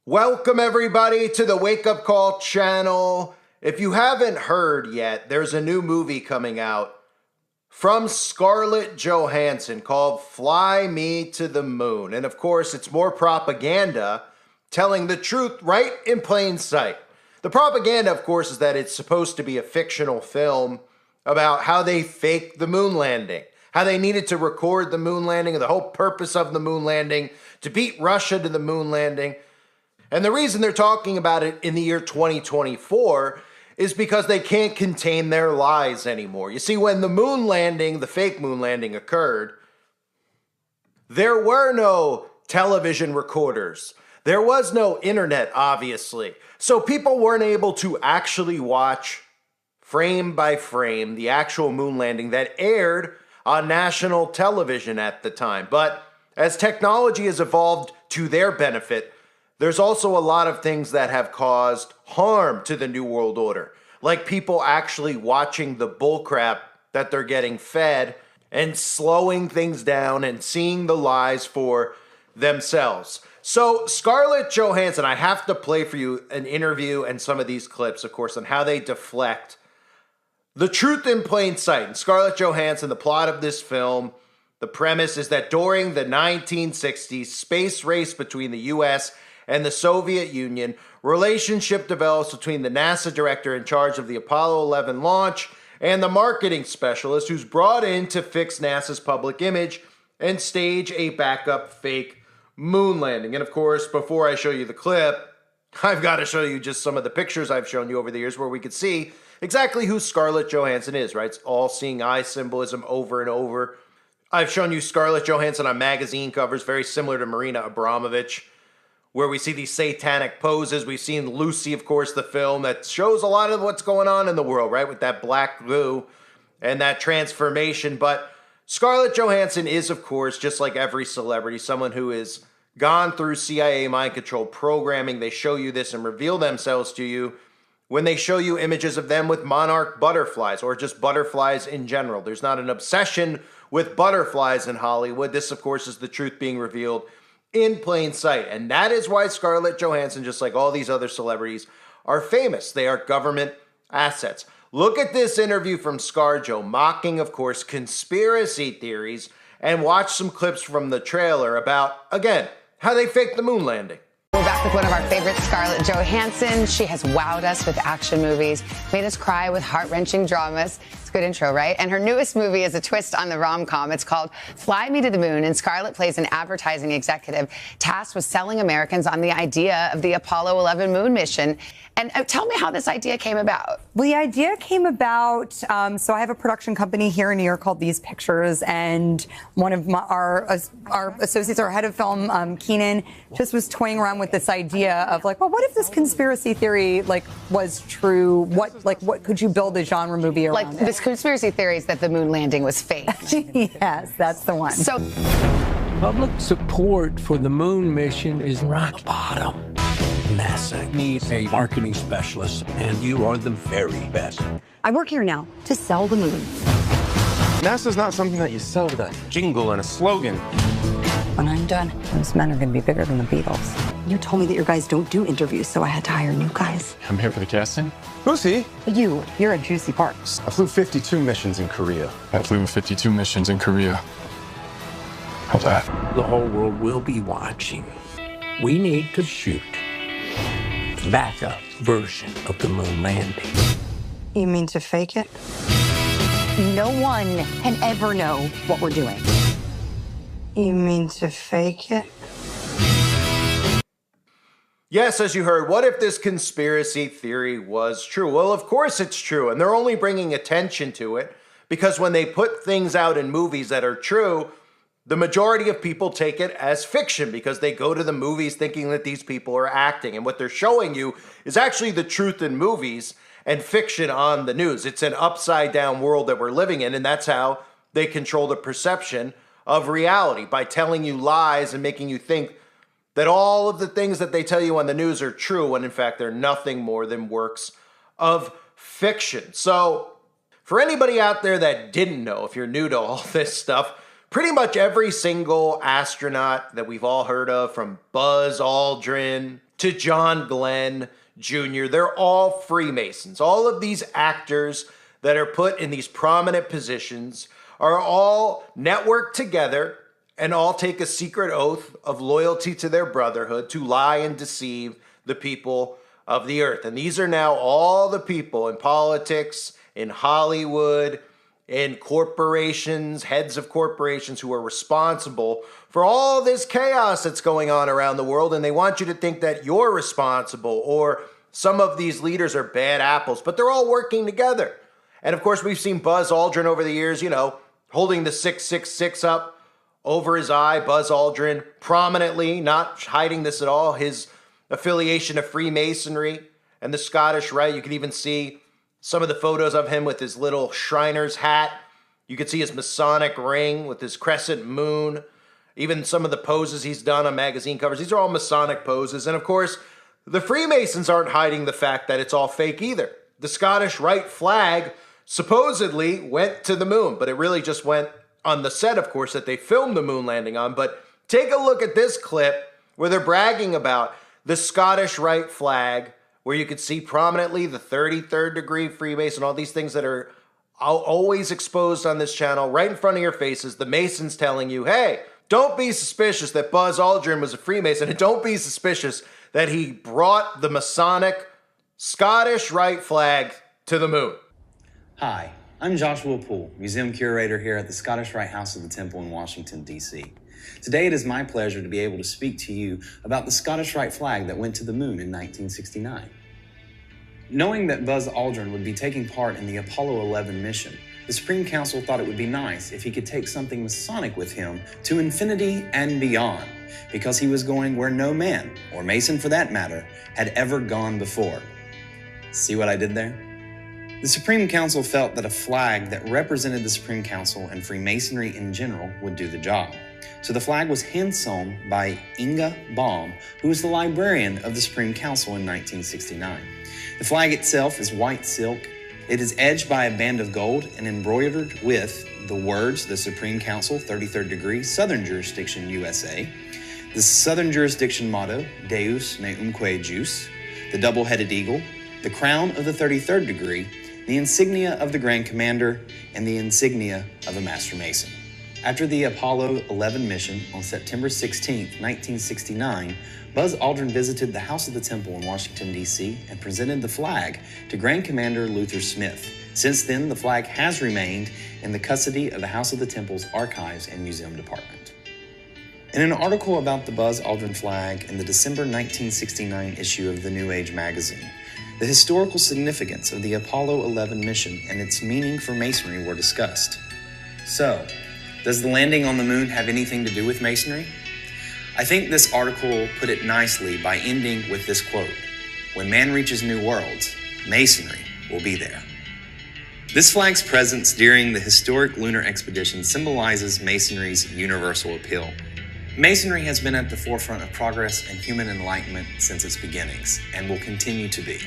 Welcome everybody to the Wake Up Call channel. If you haven't heard yet, there's a new movie coming out from Scarlett Johansson called Fly Me to the Moon. And of course, it's more propaganda telling the truth right in plain sight. The propaganda, of course, is that it's supposed to be a fictional film about how they faked the moon landing, how they needed to record the moon landing, and the whole purpose of the moon landing to beat Russia to the moon landing. And the reason they're talking about it in the year 2024 is because they can't contain their lies anymore. You see, when the moon landing, the fake moon landing occurred, there were no television recorders. There was no internet, obviously. So people weren't able to actually watch frame by frame the actual moon landing that aired on national television at the time. But as technology has evolved to their benefit, there's also a lot of things that have caused harm to the New World Order, like people actually watching the bullcrap that they're getting fed and slowing things down and seeing the lies for themselves. So Scarlett Johansson, I have to play for you an interview and some of these clips, of course, on how they deflect the truth in plain sight. And Scarlett Johansson, the plot of this film, the premise is that during the 1960s space race between the U.S. and the Soviet Union, relationship develops between the NASA director in charge of the Apollo 11 launch and the marketing specialist who's brought in to fix NASA's public image and stage a backup fake moon landing. And of course, before I show you the clip, I've got to show you just some of the pictures I've shown you over the years where we could see exactly who Scarlett Johansson is, right? It's all seeing eye symbolism over and over. I've shown you Scarlett Johansson on magazine covers, very similar to Marina Abramovich, where we see these satanic poses. We've seen Lucy, of course, the film that shows a lot of what's going on in the world, right? With that black glue and that transformation. But Scarlett Johansson is, of course, just like every celebrity, someone who has gone through CIA mind control programming. They show you this and reveal themselves to you when they show you images of them with monarch butterflies or just butterflies in general. There's not an obsession with butterflies in Hollywood. This, of course, is the truth being revealed in plain sight. And that is why Scarlett Johansson, just like all these other celebrities, are famous. They are government assets. Look at this interview from ScarJo, mocking, of course, conspiracy theories, and watch some clips from the trailer about, again, how they faked the moon landing. We're back with one of our favorites, Scarlett Johansson. She has wowed us with action movies, made us cry with heart-wrenching dramas. It's a good intro, right? And her newest movie is a twist on the rom-com. It's called Fly Me to the Moon, and Scarlett plays an advertising executive tasked with selling Americans on the idea of the Apollo 11 moon mission. And tell me how this idea came about. Well, the idea came about, so I have a production company here in New York called These Pictures, and one of our associates, our head of film, Keenan, just was toying around with this idea of like, well, what if this conspiracy theory was true? What could you build a genre movie around? Like this conspiracy theory is that the moon landing was fake. Yes, that's the one. So public support for the moon mission is rock bottom. NASA needs a marketing specialist, and you are the very best. I work here now to sell the moon. NASA's not something that you sell with a jingle and a slogan. When I'm done, those men are going to be bigger than the Beatles. You told me that your guys don't do interviews, so I had to hire new guys. I'm here for the casting. Who's he? You're a Juicy Parks. I flew 52 missions in Korea. I flew 52 missions in Korea. How's that? The whole world will be watching. We need to shoot the backup version of the moon landing. You mean to fake it? No one can ever know what we're doing. You mean to fake it? Yes, as you heard, what if this conspiracy theory was true? Well, of course it's true, and they're only bringing attention to it because when they put things out in movies that are true, the majority of people take it as fiction because they go to the movies thinking that these people are acting. And what they're showing you is actually the truth in movies and fiction on the news. It's an upside down world that we're living in, and that's how they control the perception of reality, by telling you lies and making you think that all of the things that they tell you on the news are true, when in fact they're nothing more than works of fiction. So for anybody out there that didn't know, if you're new to all this stuff, pretty much every single astronaut that we've all heard of, from Buzz Aldrin to John Glenn Jr. They're all Freemasons. All of these actors that are put in these prominent positions are all networked together and all take a secret oath of loyalty to their brotherhood to lie and deceive the people of the earth. And these are now all the people in politics, in Hollywood, in corporations, heads of corporations who are responsible for all this chaos that's going on around the world. And they want you to think that you're responsible or some of these leaders are bad apples, but they're all working together. And of course, we've seen Buzz Aldrin over the years, holding the 666 up over his eye. Buzz Aldrin prominently, not hiding this at all, his affiliation to Freemasonry and the Scottish Rite. You can even see some of the photos of him with his little Shriner's hat. You can see his Masonic ring with his crescent moon. Even some of the poses he's done on magazine covers. These are all Masonic poses. And of course, the Freemasons aren't hiding the fact that it's all fake either. The Scottish Rite flag supposedly went to the moon, but it really just went on the set, of course, that they filmed the moon landing on. But take a look at this clip where they're bragging about the Scottish Rite flag, where you can see prominently the 33rd degree Freemason, all these things that are always exposed on this channel, right in front of your faces. The Masons telling you, hey, don't be suspicious that Buzz Aldrin was a Freemason, and don't be suspicious that he brought the Masonic Scottish Rite flag to the moon. Hi, I'm Joshua Poole, Museum Curator here at the Scottish Rite House of the Temple in Washington, D.C. Today it is my pleasure to be able to speak to you about the Scottish Rite flag that went to the moon in 1969. Knowing that Buzz Aldrin would be taking part in the Apollo 11 mission, the Supreme Council thought it would be nice if he could take something Masonic with him to infinity and beyond, because he was going where no man, or Mason for that matter, had ever gone before. See what I did there? The Supreme Council felt that a flag that represented the Supreme Council and Freemasonry in general would do the job. So the flag was hand-sewn by Inga Baum, who was the librarian of the Supreme Council in 1969. The flag itself is white silk. It is edged by a band of gold and embroidered with the words, the Supreme Council, 33rd degree, Southern Jurisdiction, USA, the Southern Jurisdiction motto, Deus me umque jus, the double-headed eagle, the crown of the 33rd degree, the insignia of the Grand Commander, and the insignia of a Master Mason. After the Apollo 11 mission on September 16, 1969, Buzz Aldrin visited the House of the Temple in Washington, D.C. and presented the flag to Grand Commander Luther Smith. Since then, the flag has remained in the custody of the House of the Temple's Archives and Museum Department. In an article about the Buzz Aldrin flag in the December 1969 issue of the New Age magazine, the historical significance of the Apollo 11 mission and its meaning for Masonry were discussed. So, does the landing on the moon have anything to do with Masonry? I think this article put it nicely by ending with this quote: "When man reaches new worlds, Masonry will be there." This flag's presence during the historic lunar expedition symbolizes Masonry's universal appeal. Masonry has been at the forefront of progress and human enlightenment since its beginnings, and will continue to be.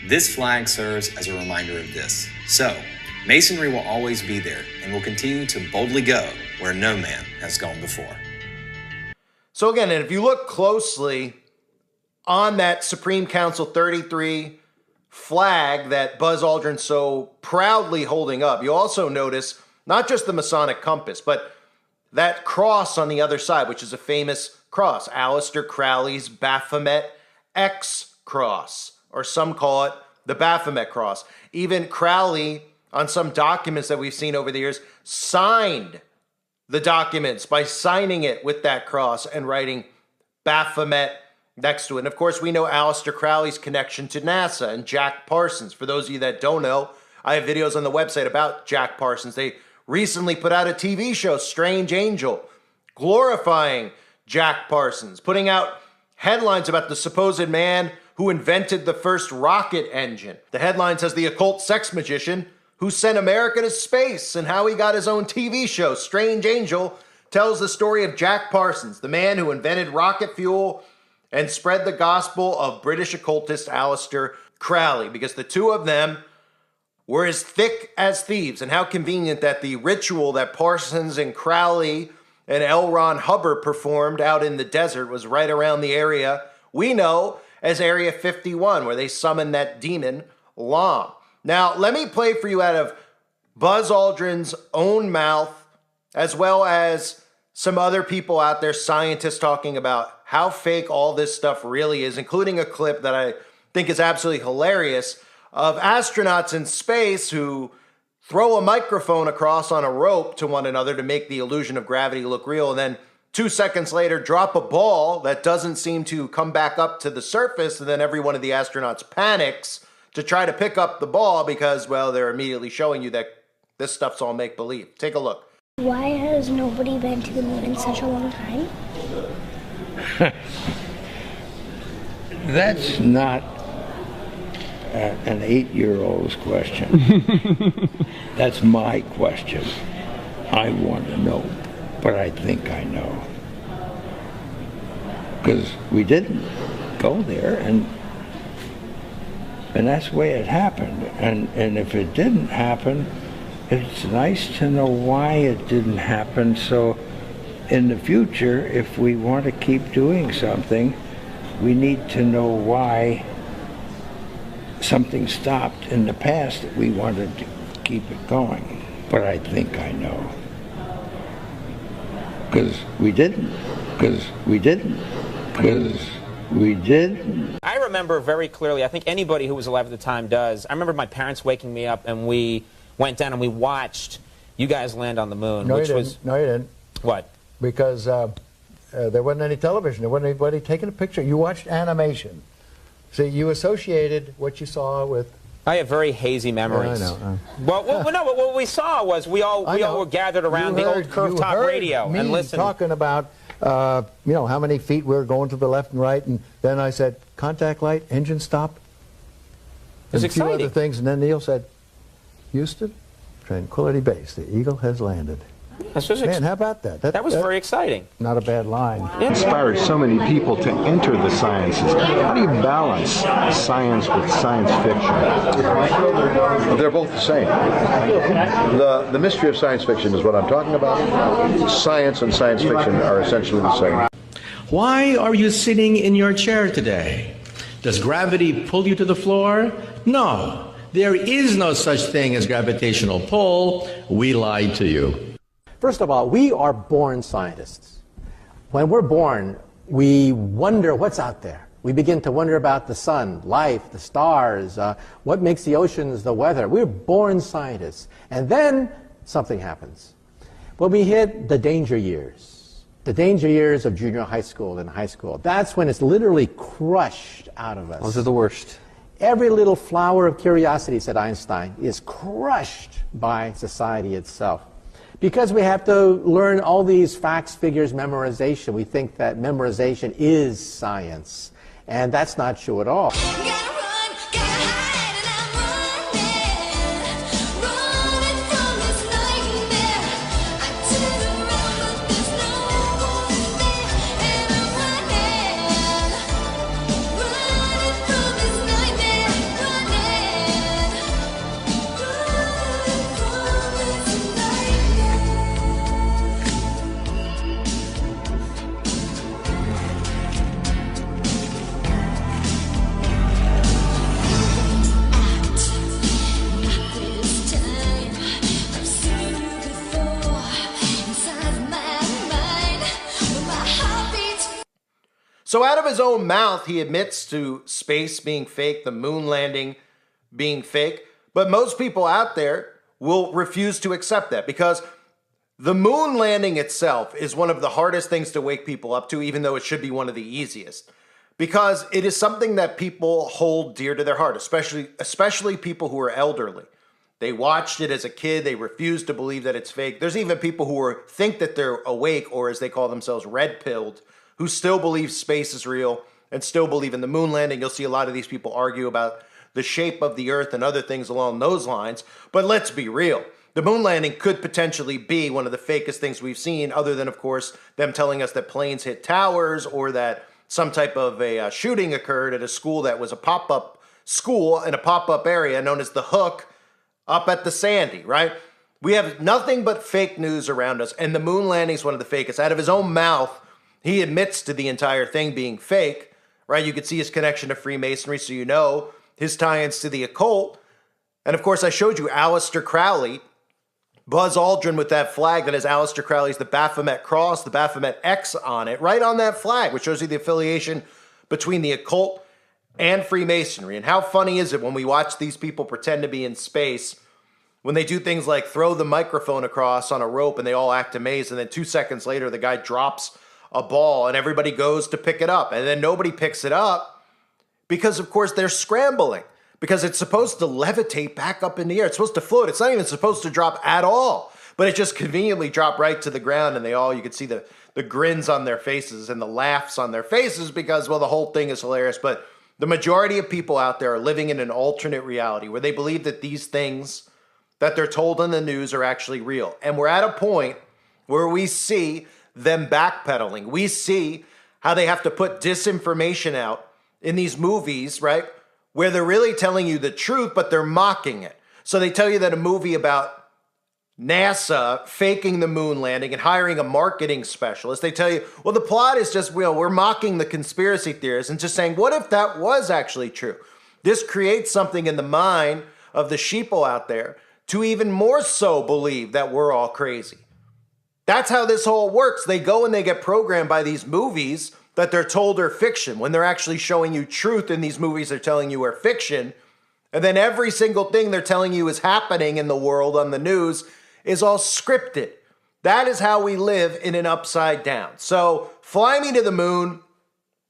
This flag serves as a reminder of this. So, Masonry will always be there and will continue to boldly go where no man has gone before. So again, and if you look closely on that Supreme Council 33 flag that Buzz Aldrin's so proudly holding up, you also notice not just the Masonic compass, but that cross on the other side, which is a famous cross, Aleister Crowley's Baphomet X cross, or some call it the Baphomet cross. Even Crowley, on some documents that we've seen over the years, signed the documents by signing it with that cross and writing Baphomet next to it. And of course, we know Aleister Crowley's connection to NASA and Jack Parsons. For those of you that don't know, I have videos on the website about Jack Parsons. They recently put out a TV show, Strange Angel, glorifying Jack Parsons, putting out headlines about the supposed man who invented the first rocket engine. The headline says the occult sex magician who sent America to space, and how he got his own TV show. Strange Angel tells the story of Jack Parsons, the man who invented rocket fuel and spread the gospel of British occultist Aleister Crowley, because the two of them were as thick as thieves. And how convenient that the ritual that Parsons and Crowley and L. Ron Hubbard performed out in the desert was right around the area we know as Area 51, where they summoned that demon, Lom. Now, let me play for you out of Buzz Aldrin's own mouth, as well as some other people out there, scientists, talking about how fake all this stuff really is, including a clip that I think is absolutely hilarious of astronauts in space who throw a microphone across on a rope to one another to make the illusion of gravity look real, and then 2 seconds later drop a ball that doesn't seem to come back up to the surface, and then every one of the astronauts panics to try to pick up the ball because, well, they're immediately showing you that this stuff's all make-believe. Take a look. Why has nobody been to the moon in such a long time? That's not an 8-year-old's question. That's my question. I want to know, but I think I know. Because we didn't go there, and that's the way it happened. And if it didn't happen, it's nice to know why it didn't happen, so in the future, if we want to keep doing something, we need to know why something stopped in the past that we wanted to keep it going. But I think I know. Because we didn't. I remember very clearly, I think anybody who was alive at the time does, I remember my parents waking me up and we went down and we watched you guys land on the moon. No, which you didn't. was No, you didn't. What? Because there wasn't any television. There wasn't anybody taking a picture. You watched animation. So you associated what you saw with... I have very hazy memories. I know. Well, no, but what we saw was we all were gathered around the old curved top radio and listened. Talking about, how many feet we were going to the left and right, and then I said, contact light, engine stop. It was and a few exciting. other things, and then Neil said, Houston, Tranquility Base, the Eagle has landed. Man, how about that? That was very exciting. Not a bad line. It inspires so many people to enter the sciences. How do you balance science with science fiction? They're both the same. The mystery of science fiction is what I'm talking about. Science and science fiction are essentially the same. Why are you sitting in your chair today? Does gravity pull you to the floor? No. There is no such thing as gravitational pull. We lied to you. First of all, we are born scientists. When we're born, we wonder what's out there. We begin to wonder about the sun, life, the stars, what makes the oceans, the weather. We're born scientists. And then something happens. When we hit the danger years of junior high school and high school, that's when it's literally crushed out of us. Those are the worst. Every little flower of curiosity, said Einstein, is crushed by society itself. Because we have to learn all these facts, figures, memorization, we think that memorization is science. And that's not true at all. So out of his own mouth, he admits to space being fake, the moon landing being fake. But most people out there will refuse to accept that because the moon landing itself is one of the hardest things to wake people up to, even though it should be one of the easiest. Because it is something that people hold dear to their heart, especially people who are elderly. They watched it as a kid. They refuse to believe that it's fake. There's even people who think that they're awake, or as they call themselves, red-pilled, who still believe space is real and still believe in the moon landing. You'll see a lot of these people argue about the shape of the earth and other things along those lines. But let's be real. The moon landing could potentially be one of the fakest things we've seen, other than, of course, them telling us that planes hit towers or that some type of a shooting occurred at a school that was a pop-up school in a pop-up area known as The Hook up at the Sandy, right? We have nothing but fake news around us, and the moon landing is one of the fakest. Out of his own mouth, he admits to the entire thing being fake, right? You could see his connection to Freemasonry, so you know his tie-ins to the occult. And of course, I showed you Aleister Crowley, Buzz Aldrin with that flag that has Aleister Crowley's the Baphomet cross, the Baphomet X on it, right on that flag, which shows you the affiliation between the occult and Freemasonry. And how funny is it when we watch these people pretend to be in space, when they do things like throw the microphone across on a rope and they all act amazed, and then 2 seconds later the guy drops a ball and everybody goes to pick it up, and then nobody picks it up because, of course, they're scrambling. Because it's supposed to levitate back up in the air. It's supposed to float. It's not even supposed to drop at all. But it just conveniently dropped right to the ground, and you could see the grins on their faces and the laughs on their faces because, well, the whole thing is hilarious. But the majority of people out there are living in an alternate reality where they believe that these things that they're told on the news are actually real. And we're at a point where we see them backpedaling. We see how they have to put disinformation out in these movies, right? Where they're really telling you the truth, but they're mocking it. So they tell you that a movie about NASA faking the moon landing and hiring a marketing specialist, they tell you, well, the plot is just, we're mocking the conspiracy theorists and just saying, what if that was actually true? This creates something in the mind of the sheeple out there to even more so believe that we're all crazy. That's how this whole works. They go and they get programmed by these movies that they're told are fiction, when they're actually showing you truth in these movies they're telling you are fiction. And then every single thing they're telling you is happening in the world on the news is all scripted. That is how we live in an upside down. So Fly Me to the Moon,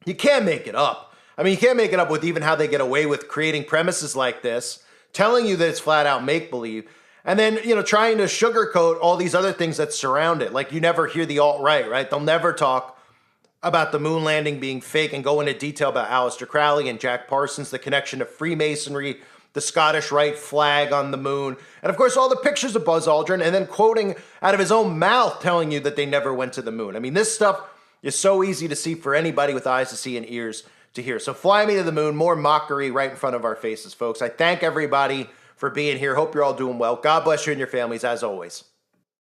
you can't make it up. I mean, you can't make it up with even how they get away with creating premises like this, telling you that it's flat out make-believe, and then, trying to sugarcoat all these other things that surround it. Like, you never hear the alt-right, right? They'll never talk about the moon landing being fake and go into detail about Aleister Crowley and Jack Parsons, the connection to Freemasonry, the Scottish Rite flag on the moon, and of course all the pictures of Buzz Aldrin, and then quoting out of his own mouth telling you that they never went to the moon. I mean, this stuff is so easy to see for anybody with eyes to see and ears to hear. So Fly Me to the Moon, more mockery right in front of our faces, folks. I thank everybody for being here. Hope you're all doing well. God bless you and your families, as always.